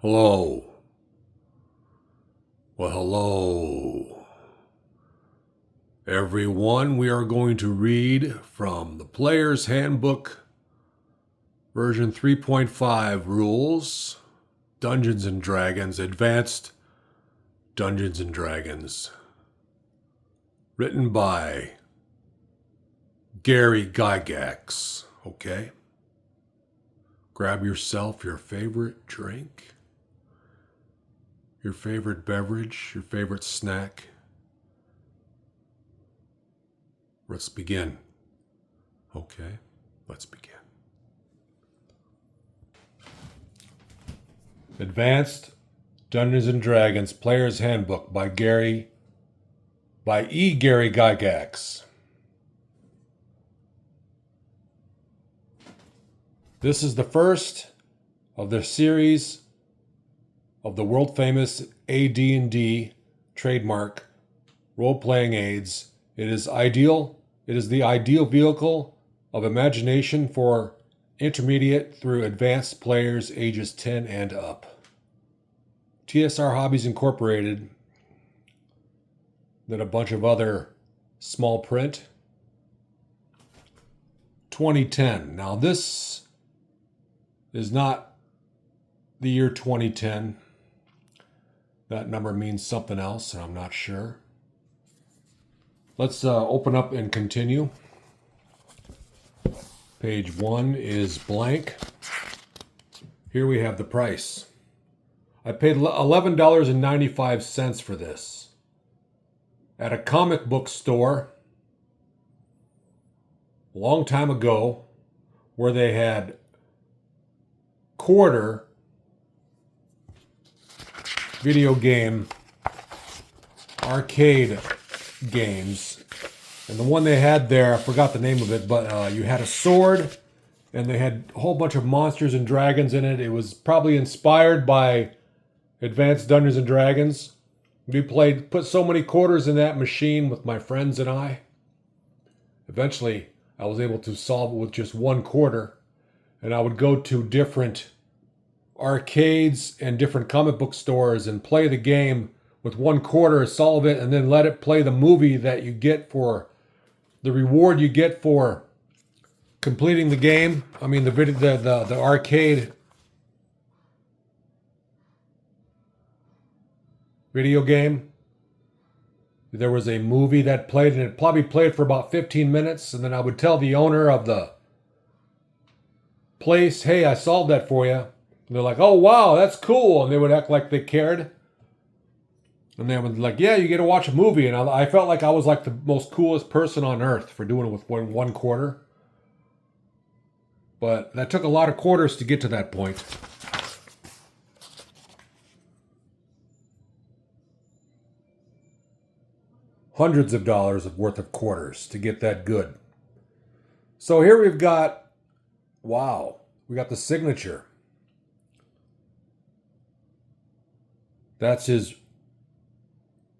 Hello. Well, hello. Everyone, we are going to read from the Player's Handbook, version 3.5 rules, Dungeons and Dragons, Advanced Dungeons and Dragons, written by Gary Gygax. Okay? Grab yourself your favorite drink, your favorite beverage, your favorite snack. Let's begin. Okay, let's begin. Advanced Dungeons and Dragons Player's Handbook by Gary Gygax. This is the first of the series of the world famous AD&D trademark role-playing aids. It is the ideal vehicle of imagination for intermediate through advanced players ages 10 and up. TSR Hobbies Incorporated, then a bunch of other small print. 2010. Now this is not the year 2010. That number means something else, and I'm not sure. Let's open up and continue. Page 1 is blank. Here we have the price. I paid $11.95 for this at a comic book store a long time ago, where they had quarter video game arcade games. And the one they had there, I forgot the name of it, but you had a sword and they had a whole bunch of monsters and dragons in it. It was probably inspired by Advanced Dungeons and Dragons. We put so many quarters in that machine with my friends and I. Eventually, I was able to solve it with just one quarter. And I would go to different arcades and different comic book stores and play the game with one quarter, solve it, and then let it play the movie that you get for the reward you get for completing the game. I mean, the arcade video game. There was a movie that played, and it probably played for about 15 minutes, and then I would tell the owner of the place, hey, I solved that for you. And they're like, oh, wow, that's cool. And they would act like they cared. And they would like, yeah, you get to watch a movie. And I felt like I was like the most coolest person on earth for doing it with one quarter. But that took a lot of quarters to get to that point. Hundreds of dollars worth of quarters to get that good. So here we've got, wow, we got the signature. That's his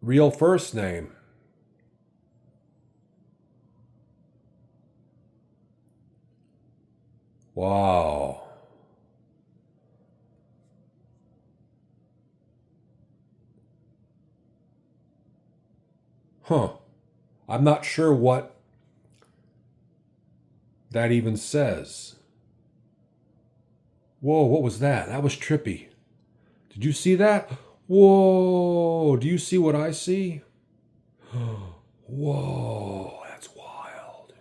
real first name. Wow. Huh. I'm not sure what that even says. Whoa, what was that? That was trippy. Did you see that? Whoa, do you see what I see? Whoa, that's wild.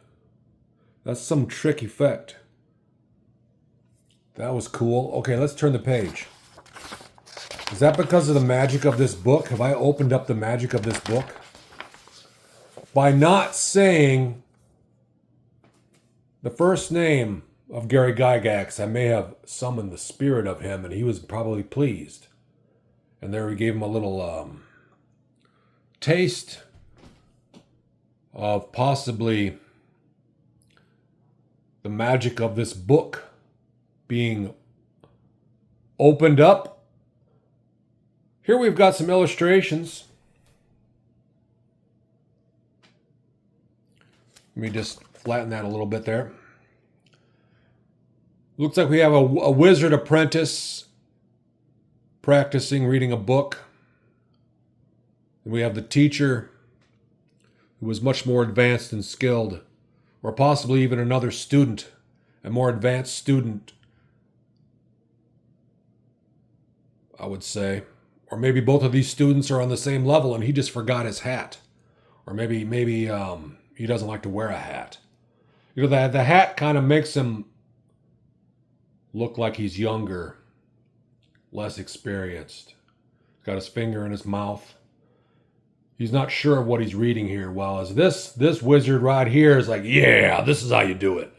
That's some trick effect. That was cool. Okay, let's turn the page. Is that because of the magic of this book? Have I opened up the magic of this book? By not saying the first name of Gary Gygax, I may have summoned the spirit of him, and he was probably pleased. And there we gave him a little taste of possibly the magic of this book being opened up. Here we've got some illustrations. Let me just flatten that a little bit there. Looks like we have a wizard apprentice practicing reading a book. And we have the teacher who was much more advanced and skilled, or possibly even another student, a more advanced student, I would say. Or maybe both of these students are on the same level and he just forgot his hat. Or maybe he doesn't like to wear a hat. You know, the hat kind of makes him look like he's younger, less experienced. He's got his finger in his mouth. He's not sure of what he's reading here. While as this wizard right here is like, yeah, this is how you do it.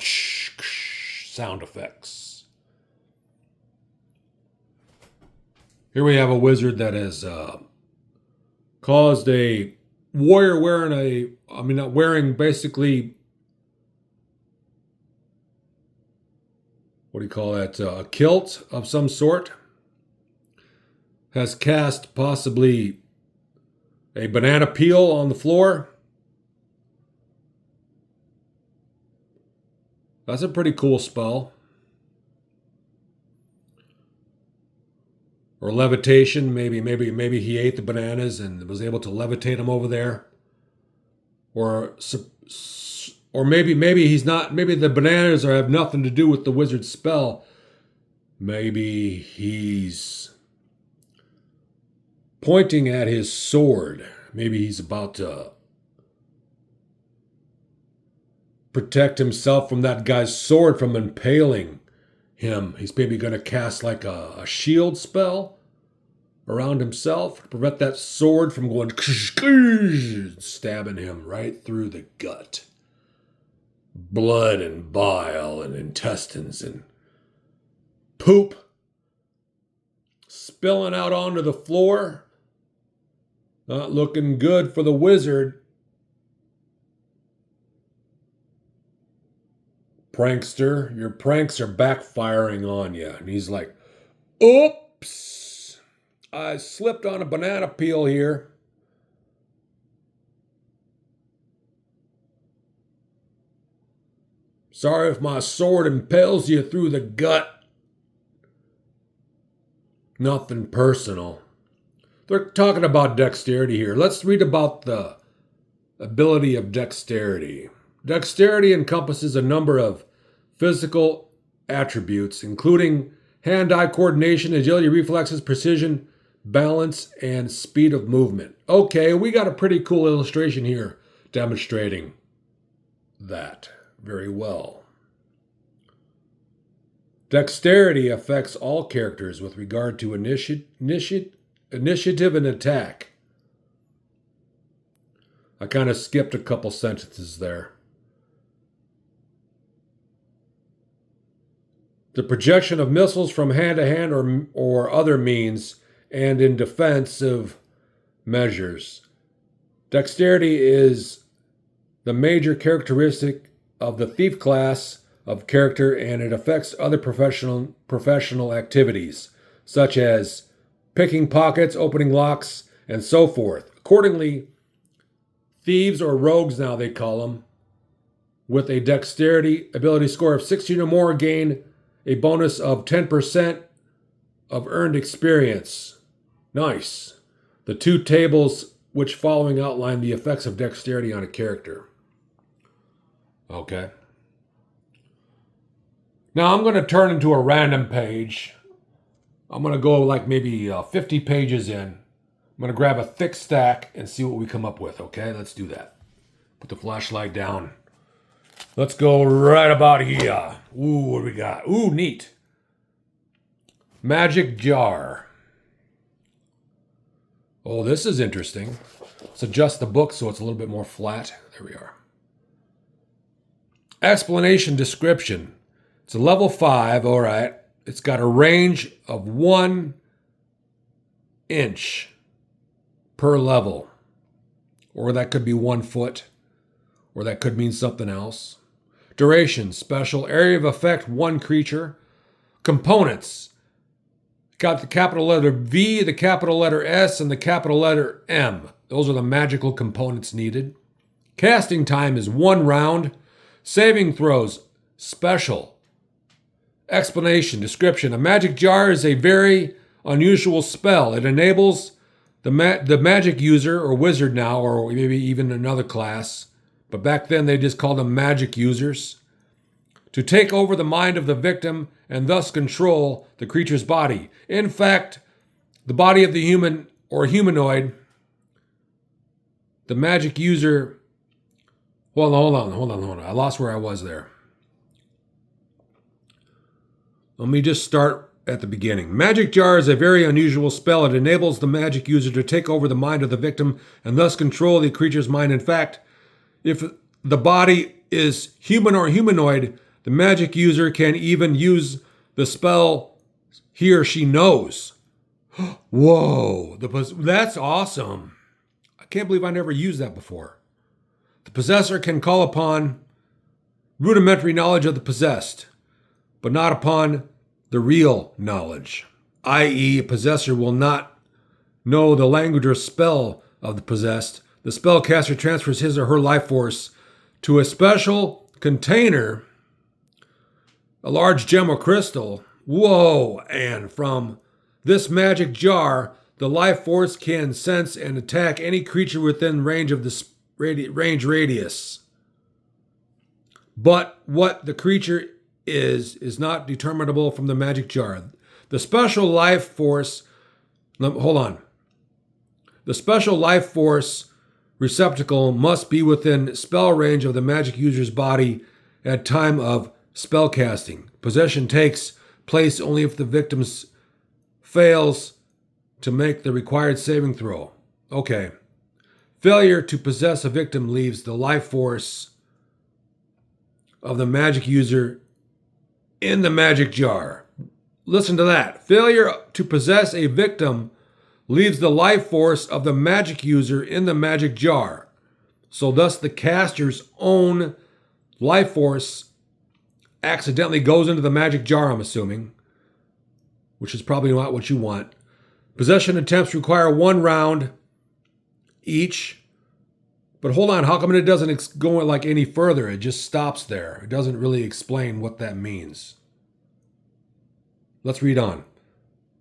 Sound effects. Here we have a wizard that has caused a warrior wearing basically, what do you call that? A kilt of some sort. Has cast possibly a banana peel on the floor. That's a pretty cool spell. Or levitation. Maybe he ate the bananas and was able to levitate them over there. Or maybe he's not. Maybe the bananas have nothing to do with the wizard's spell. Maybe he's pointing at his sword. Maybe he's about to protect himself from that guy's sword from impaling him. He's maybe going to cast like a shield spell around himself to prevent that sword from going stabbing him right through the gut. Blood and bile and intestines and poop spilling out onto the floor. Not looking good for the wizard. Prankster, your pranks are backfiring on you. And he's like, oops, I slipped on a banana peel here. Sorry if my sword impales you through the gut. Nothing personal. They're talking about dexterity here. Let's read about the ability of dexterity. Dexterity encompasses a number of physical attributes, including hand-eye coordination, agility, reflexes, precision, balance, and speed of movement. Okay, we got a pretty cool illustration here demonstrating that very well. Dexterity affects all characters with regard to initiative and attack. I kind of skipped a couple sentences there. The projection of missiles from hand to hand or other means, and in defensive measures. Dexterity is the major characteristic of the thief class of character, and it affects other professional activities, such as picking pockets, opening locks, and so forth. Accordingly, thieves, or rogues now they call them, with a dexterity ability score of 16 or more gain a bonus of 10% of earned experience. Nice. The two tables which following outline the effects of dexterity on a character. Okay. Now I'm going to turn into a random page. I'm going to go like maybe 50 pages in. I'm going to grab a thick stack and see what we come up with, okay? Let's do that. Put the flashlight down. Let's go right about here. Ooh, what do we got? Ooh, neat. Magic jar. Oh, this is interesting. Let's adjust the book so it's a little bit more flat. There we are. Explanation description. It's a level 5, all right. It's got a range of 1 inch per level. Or that could be 1 foot. Or that could mean something else. Duration, special. Area of effect, 1 creature. Components. Got the capital letter V, the capital letter S, and the capital letter M. Those are the magical components needed. Casting time is 1 round. Saving throws, special. Explanation, description. A magic jar is a very unusual spell. It enables the magic user, or wizard now, or maybe even another class, but back then they just called them magic users, to take over the mind of the victim and thus control the creature's body. In fact, the body of the human or humanoid, the magic user. Hold on. I lost where I was there. Let me just start at the beginning. Magic jar is a very unusual spell. It enables the magic user to take over the mind of the victim and thus control the creature's mind. In fact, if the body is human or humanoid, the magic user can even use the spell he or she knows. Whoa, that's awesome. I can't believe I never used that before. The possessor can call upon rudimentary knowledge of the possessed, but not upon the real knowledge, i.e., a possessor will not know the language or spell of the possessed. The spellcaster transfers his or her life force to a special container, a large gem or crystal. Whoa! And from this magic jar, the life force can sense and attack any creature within range of the range radius. But what the creature is not determinable from the magic jar. The special life force, hold on. The special life force receptacle must be within spell range of the magic user's body at time of spell casting. Possession takes place only if the victim fails to make the required saving throw. Okay. Failure to possess a victim leaves the life force of the magic user in the magic jar. Listen to that. Failure to possess a victim leaves the life force of the magic user in the magic jar. So thus the caster's own life force accidentally goes into the magic jar, I'm assuming, which is probably not what you want. Possession attempts require 1 round each. But hold on, how come it doesn't go like any further? It just stops there. It doesn't really explain what that means. Let's read on.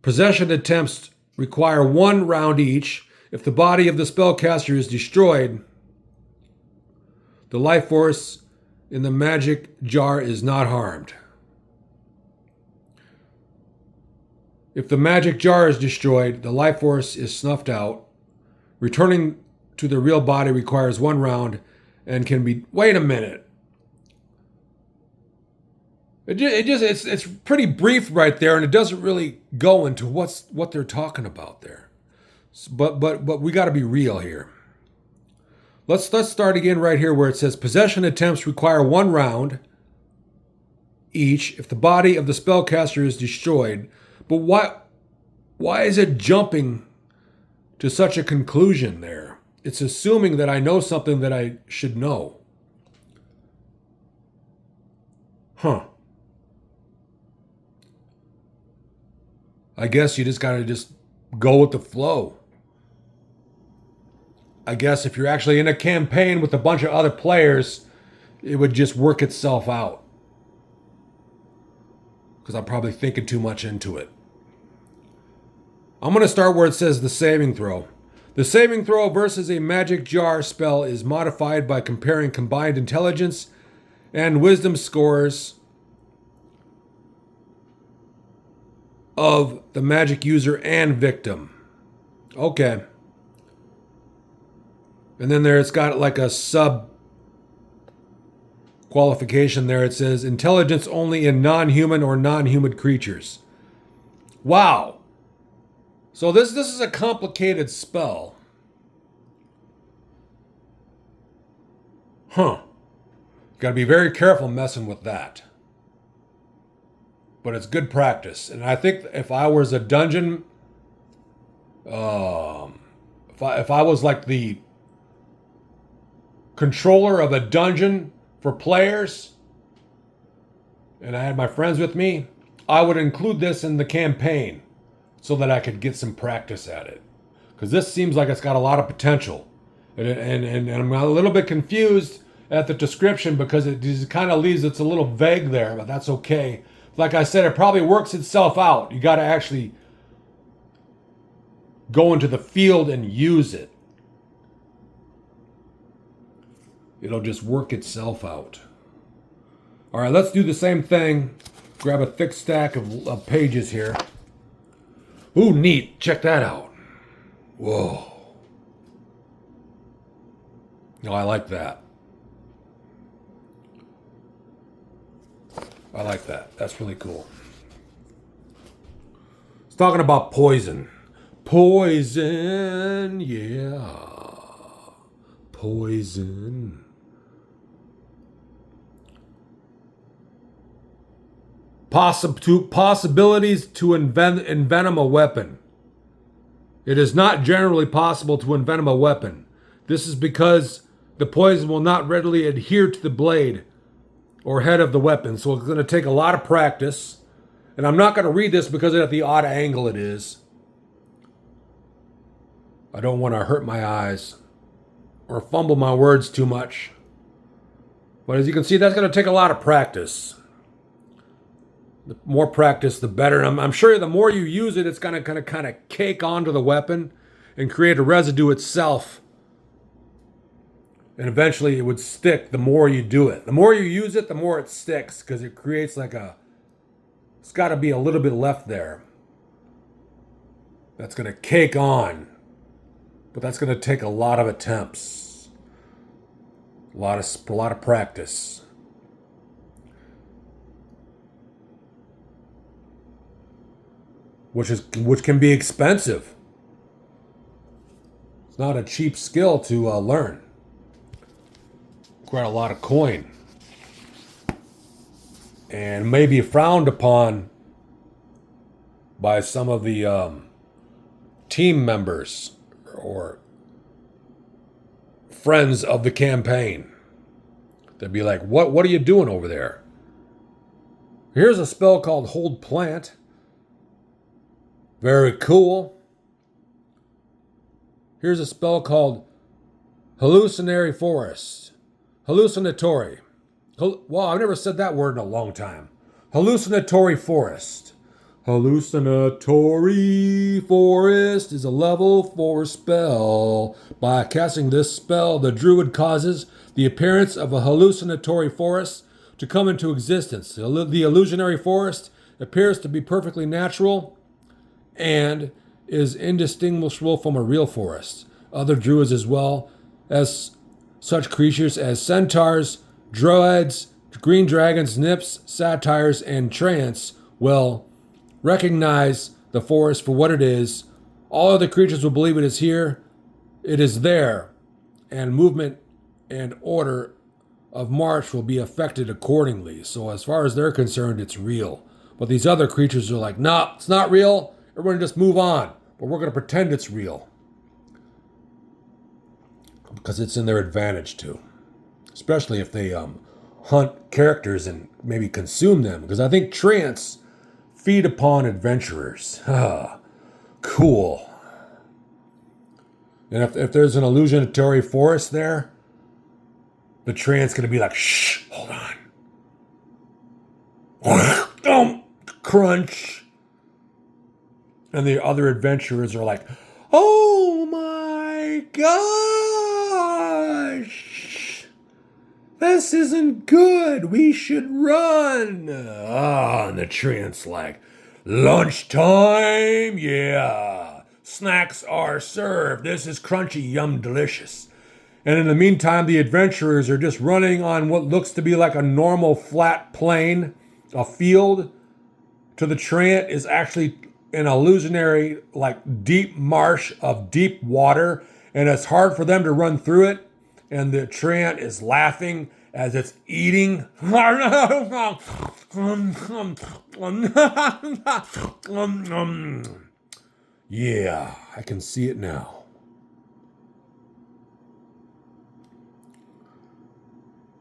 Possession attempts require 1 round each. If the body of the spellcaster is destroyed, the life force in the magic jar is not harmed. If the magic jar is destroyed, the life force is snuffed out. Returning to the real body requires 1 round and can be... Wait a minute. It's pretty brief right there, and it doesn't really go into what they're talking about there. But we got to be real here. Let's start again right here where it says possession attempts require 1 round each if the body of the spellcaster is destroyed. But why is it jumping to such a conclusion there? It's assuming that I know something that I should know. Huh. I guess you just gotta go with the flow. I guess if you're actually in a campaign with a bunch of other players, it would just work itself out. Because I'm probably thinking too much into it. I'm going to start where it says the saving throw. The saving throw versus a magic jar spell is modified by comparing combined intelligence and wisdom scores of the magic user and victim. Okay. And then there it's got like a sub qualification there. It says intelligence only in non-human or non-human creatures. Wow. So this is a complicated spell. Huh. Got to be very careful messing with that. But it's good practice. And I think if I was a dungeon, if I was like the controller of a dungeon for players, and I had my friends with me, I would include this in the campaign so that I could get some practice at it. Because this seems like it's got a lot of potential. And I'm a little bit confused at the description because it just kind of leaves it's a little vague there, but that's okay. like I said, it probably works itself out. You got to actually go into the field and use it. It'll just work itself out. All right, let's do the same thing. Grab a thick stack of pages here. Ooh, neat. Check that out. Whoa. Oh, I like that. I like that. That's really cool. It's talking about poison. Poison, yeah. Poison. Possibilities to envenom a weapon. It is not generally possible to envenom a weapon. This is because the poison will not readily adhere to the blade or head of the weapon, so it's going to take a lot of practice. And I'm not going to read this because of the odd angle it is. I don't want to hurt my eyes or fumble my words too much. But as you can see, that's going to take a lot of practice. The more practice, the better. And I'm sure the more you use it, it's going to kind of cake onto the weapon and create a residue itself. And eventually it would stick the more you do it. The more you use it, the more it sticks because it creates it's got to be a little bit left there. That's going to cake on. But that's going to take a lot of attempts. A lot of practice. Which can be expensive. It's not a cheap skill to learn. Quite a lot of coin. And maybe frowned upon by some of the team members or friends of the campaign. They'd be like, what are you doing over there? Here's a spell called Hold Plant. Very cool. Here's a spell called Hallucinatory Forest. Hallucinatory. Wow, I've never said that word in a long time. Hallucinatory Forest. Hallucinatory Forest is a level 4 spell. By casting this spell, the druid causes the appearance of a hallucinatory forest to come into existence. The illusionary forest appears to be perfectly natural and is indistinguishable from a real forest. Other druids, as well as such creatures as centaurs, droids, green dragons, nymphs, satyrs, and trance, will recognize the forest for what it is. All other creatures will believe it is here, it is there, and movement and order of march will be affected accordingly. So as far as they're concerned, it's real. But these other creatures are like, nah, it's not real. Everyone just move on. But we're going to pretend it's real. Because it's in their advantage too. Especially if they hunt characters and maybe consume them. Because I think trance feed upon adventurers. Cool. And if there's an illusionatory forest there, the trance going to be like, shh, hold on. Crunch. And the other adventurers are like, oh my gosh, this isn't good. We should run. And the trance like, lunchtime, yeah. Snacks are served. This is crunchy, yum, delicious. And in the meantime, the adventurers are just running on what looks to be like a normal flat plain, a field. To the trant is actually an illusionary, like deep marsh of deep water, and it's hard for them to run through it. And the trant is laughing as it's eating. Yeah, I can see it now.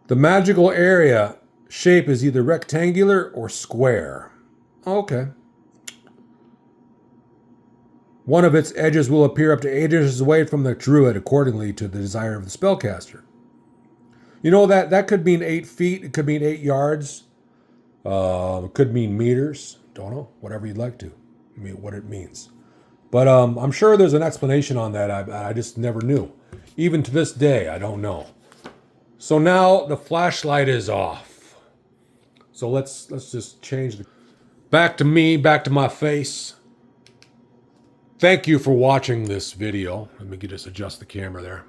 The magical area shape is either rectangular or square. Okay. One of its edges will appear up to 8 inches away from the druid accordingly to the desire of the spellcaster. You know, that could mean 8 feet. It could mean 8 yards. It could mean meters. Don't know. Whatever you'd like to. I mean, what it means. But I'm sure there's an explanation on that. I just never knew. Even to this day, I don't know. So now the flashlight is off. So let's just change the... Back to me, back to my face. Thank you for watching this video. Let me just adjust the camera there.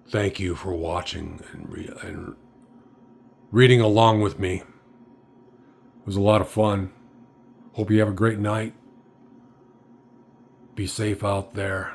Thank you for watching and reading along with me. It was a lot of fun. Hope you have a great night. Be safe out there.